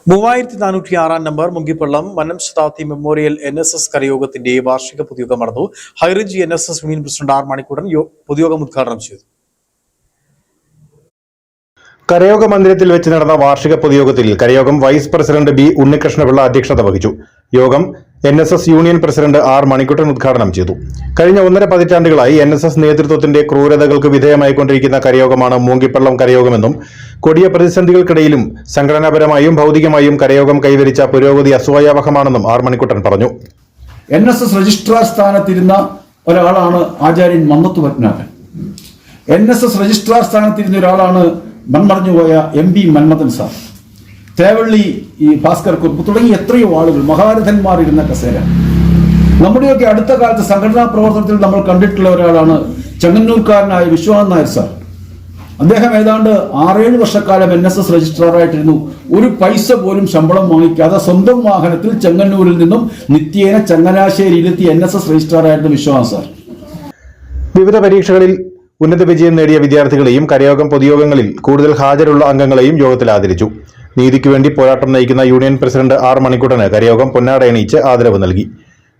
3406 നമ്പർ Munkippallam Mannam Shatabdi memorial NSS കരയോഗത്തിന്റെ വാർഷിക പൊതുയോഗം നടന്നു. High range NSS union president R Manikkoodan പൊതുയോഗം ഉദ്ഘാടനം ചെയ്തു. കരയോഗ മന്ദിരത്തിൽ വെച്ച് നടന്ന വാർഷിക പൊതുയോഗത്തിൽ കരയോഗം വൈസ് പ്രസിഡന്റ് ബി ഉണ്ണികൃഷ്ണപിള്ള അധ്യക്ഷത വഹിച്ചു. യോഗം NSS union president R Manikkuttan ഉദ്ഘാടനം ചെയ്തു. കഴിഞ്ഞ 1.5 പതിറ്റാണ്ടുകളായി NSS നേതൃത്വത്തിന്റെ ക്രൂരതകൾക്ക് വിധേയമായിക്കൊണ്ടിരിക്കുന്ന കരയോഗമാണ് മൂങ്കിപ്പള്ളം കരയോഗമെന്നും കൊടിയ പ്രതിസന്ധികൾക്കിടയിലും സംഘടനാപരമായും ഭൗതികമായും കരയോഗം കൈവരിച്ച പുരോഗതി അസ്വായാവഹമാണെന്നും ആർ മണിക്കൂട്ടൻ പറഞ്ഞു. NSS രജിസ്ട്രാർ സ്ഥാനത്തിരുന്ന ഒരാളാണ് ആചാര്യൻ മന്നത്ത് പത്മനാഭൻ. NSS രജിസ്ട്രാർ സ്ഥാനത്തിരുന്ന ഒരാളാണ് മൺമറഞ്ഞുപോയ MP മന്മഥൻ സാർ, തേവള്ളി ഭാസ്കർ കുറുപ്പ് തുടങ്ങി എത്രയോ ആളുകൾ, മഹാരഥന്മാർ ഇരുന്ന കസേര. നമ്മുടെയൊക്കെ അടുത്ത കാലത്ത് സംഘടനാ പ്രവർത്തനത്തിൽ നമ്മൾ കണ്ടിട്ടുള്ള ഒരാളാണ് ചെങ്ങന്നൂർക്കാരനായ വിശ്വനാഥ് നായർ സാർ. അദ്ദേഹം ഏതാണ്ട് 6-7 വർഷക്കാലം NSS രജിസ്ട്രാറായിട്ടിരുന്നു. ഒരു പൈസ പോലും ശമ്പളം വാങ്ങിക്കാതെ സ്വന്തം വാഹനത്തിൽ ചെങ്ങന്നൂരിൽ നിന്നും നിത്യേന ചങ്ങനാശ്ശേരിയിലെത്തി NSS രജിസ്ട്രാറായിരുന്നു വിശ്വനാഥ് സാർ. വിവിധ പരീക്ഷകളിൽ ഉന്നത വിജയം നേടിയ വിദ്യാർത്ഥികളെയും കരയോഗം പൊതുയോഗങ്ങളിൽ കൂടുതൽ ഹാജരുള്ള അംഗങ്ങളെയും യോഗത്തിൽ ആദരിച്ചു. നീതിക്ക് വേണ്ടി പോരാട്ടം നയിക്കുന്ന യൂണിയൻ പ്രസിഡന്റ് ആർ മണിക്കൂട്ടന് കരയോഗം പൊന്നാടയണിയിച്ച് ആദരവ് നൽകി.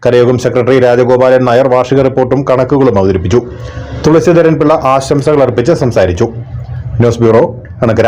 കരയോഗം സെക്രട്ടറി രാജഗോപാലൻ നായർ വാർഷിക റിപ്പോർട്ടും കണക്കുകളും അവതരിപ്പിച്ചു. തുളസീധരൻ പിള്ള ആശംസകൾ അർപ്പിച്ച് സംസാരിച്ചു. News bureau, Anakkara.